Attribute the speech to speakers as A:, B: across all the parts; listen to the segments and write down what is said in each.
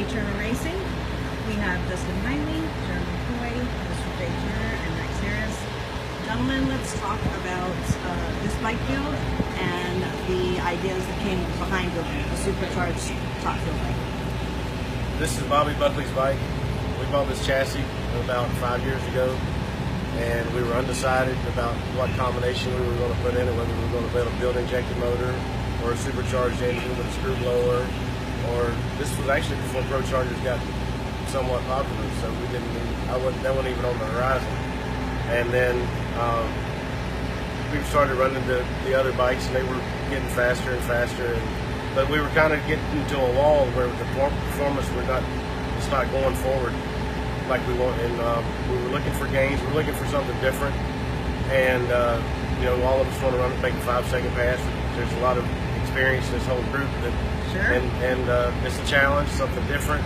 A: J Turner Racing. We have Justin Miley, Jeremy Coy, Mr. Jay Turner, and Rex Harris. Gentlemen, let's talk about this bike build and the ideas that came behind the supercharged top fuel bike.
B: This is Bobby Buckley's bike. We bought this chassis about 5 years ago, and we were undecided about what combination we were going to put in it, whether we were going to build a build-injected motor or a supercharged engine with a screw blower, or this was actually before ProChargers got somewhat popular, so we didn't even, that wasn't even on the horizon. And then we started running the other bikes, and they were getting faster and faster, but we were kind of getting to a wall where the performance it's not going forward like we want, and we were looking for gains. We're looking for something different, and you know, all of us want to make a 5-second pass. There's a lot of experience in this whole group, and it's a challenge, something different.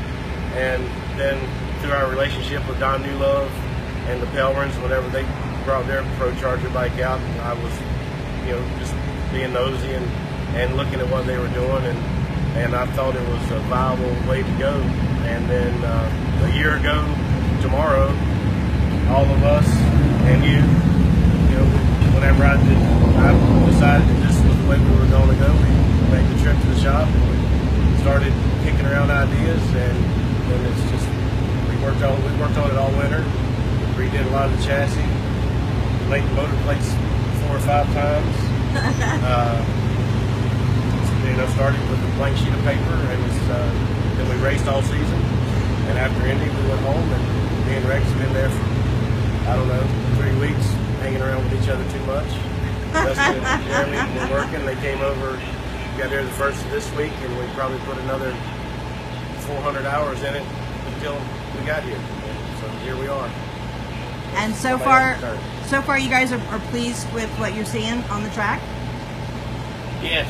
B: And then through our relationship with Don Newlove and the Pelrins, whenever they brought their ProCharger bike out, I was, you know, just being nosy and looking at what they were doing, and I thought it was a viable way to go. And then a year ago tomorrow, all of us and you know, whenever I decided that this was the way we were going to go, we made the trip to the shop and we started kicking around ideas, and it's just, we worked on it all winter. Redid a lot of the chassis, made the motor plates 4 or 5 times. You know, started with a blank sheet of paper, and then we raced all season. And after Indy, we went home, and me and Rex have been there for, I don't know, 3 weeks, hanging around with each other too much. Justin and Jeremy were working. They came over, got there the first of this week, and we probably put another 400 hours in it until we got here. And so here we are.
A: And so far you guys are pleased with what you're seeing on the track?
C: Yes.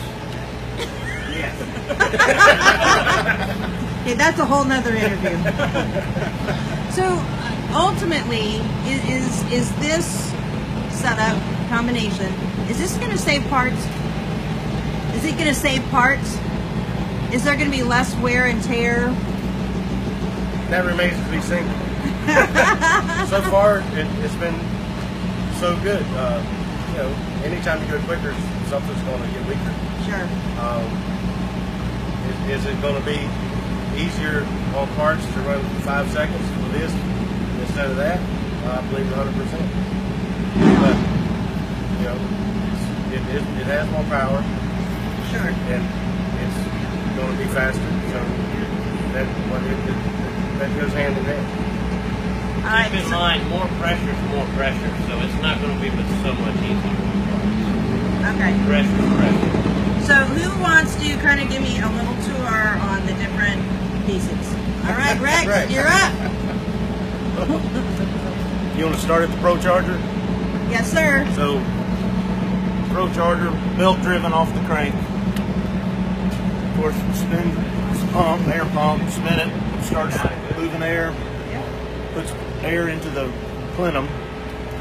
B: Yes.
A: Okay, that's a whole nother interview. So ultimately, is this setup combination, is this going to save parts? Is it going to save parts? Is there going to be less wear and tear?
B: That remains to be seen. So far, it's been so good. You know, anytime you go quicker, something's going to get weaker.
A: Sure.
B: Is it going to be easier on parts to run 5 seconds with this instead of that? I believe 100%. But you know, it has more power.
A: Sure.
B: And it's going to be faster. So that goes hand in hand.
C: Keep in mind, more pressure is more pressure, so it's not going to be so much easier.
A: Okay.
C: Pressure is pressure.
A: So who wants to kind of give me a little tour on the different pieces? All right, Rex, you're up.
B: You want to start at the ProCharger?
A: Yes, sir.
D: So, ProCharger, belt driven off the crank. Of course, spin the pump, air pump, spin it, starts moving air, puts air into the plenum.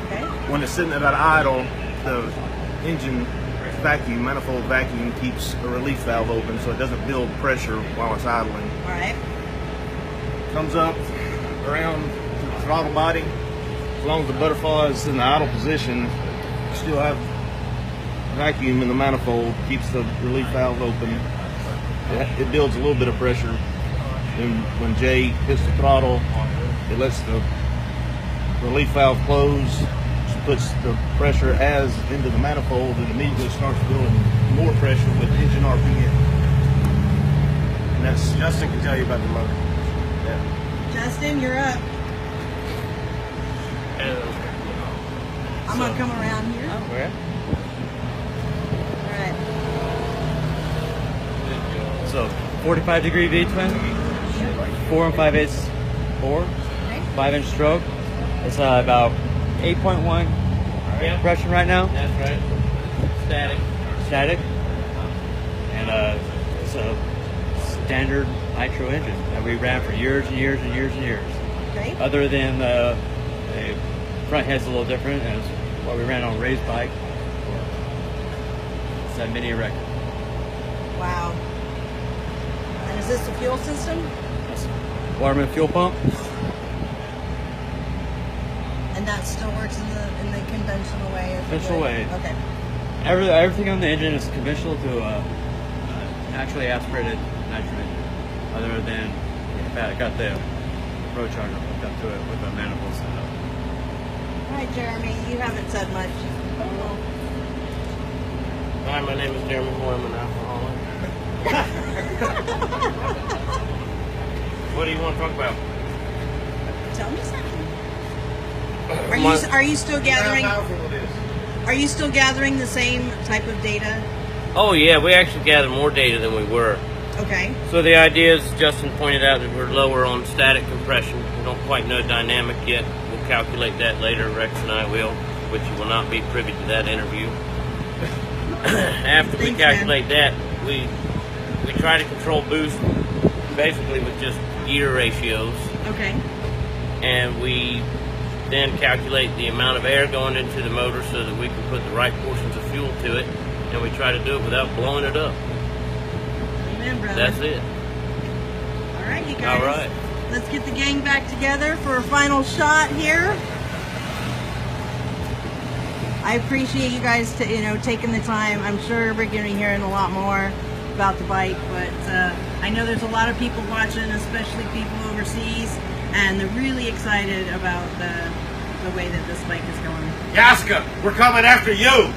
A: Okay.
D: When it's sitting at idle, the engine vacuum, manifold vacuum, keeps a relief valve open so it doesn't build pressure while it's idling.
A: All right.
D: Comes up around to the throttle body. As long as the butterfly is in the idle position, you still have vacuum in the manifold, keeps the relief valve open. It builds a little bit of pressure. And when Jay hits the throttle, it lets the relief valve close, puts the pressure as into the manifold, and immediately starts building more pressure with engine RPM.
B: And that's, Justin can tell you about the motor. Yeah.
A: Justin, you're up. I'm going to come around here.
C: Oh, yeah.
A: All right.
E: So 45-degree V-twin, 4 5/8 bore,
A: Okay.
E: 5-inch stroke. It's about 8.1 pressure right now.
C: That's right.
E: Static. And it's a standard Nitro engine that we ran for years and years and years and years.
A: Okay.
E: Other than the front head's a little different, and it's what we ran on raised bike. It's that mini record.
A: Wow. And is this the fuel system?
E: That's Waterman fuel pump.
A: And that still works in the conventional way.
E: Conventional way.
A: Okay.
E: Everything on the engine is conventional to naturally aspirated nitrogen, other than I got the ProCharger hooked up to it with a manifold setup.
A: All right, Jeremy, you haven't said much.
C: Hi, my name is Jeremy Moore. I'm an alcoholic. What do you want to talk about?
A: Tell me something. Are you still gathering? Are you still gathering the same type of data?
C: Oh yeah, we actually gather more data than we were.
A: Okay.
C: So the idea is, Justin pointed out, that we're lower on static compression. We don't quite know dynamic yet. We'll calculate that later. Rex and I will, which you will not be privy to that interview. After we calculate that, we try to control boost basically with just gear ratios.
A: Okay.
C: And we then calculate the amount of air going into the motor so that we can put the right portions of fuel to it, and we try to do it without blowing it up.
A: Amen, brother.
C: That's it.
A: All right, you guys.
C: All right.
A: Let's get the gang back together for a final shot here. I appreciate you guys taking the time. I'm sure we're going to be hearing a lot more about the bike, but I know there's a lot of people watching, especially people overseas, and they're really excited about the way that this bike is going.
D: Yaska, we're coming after you.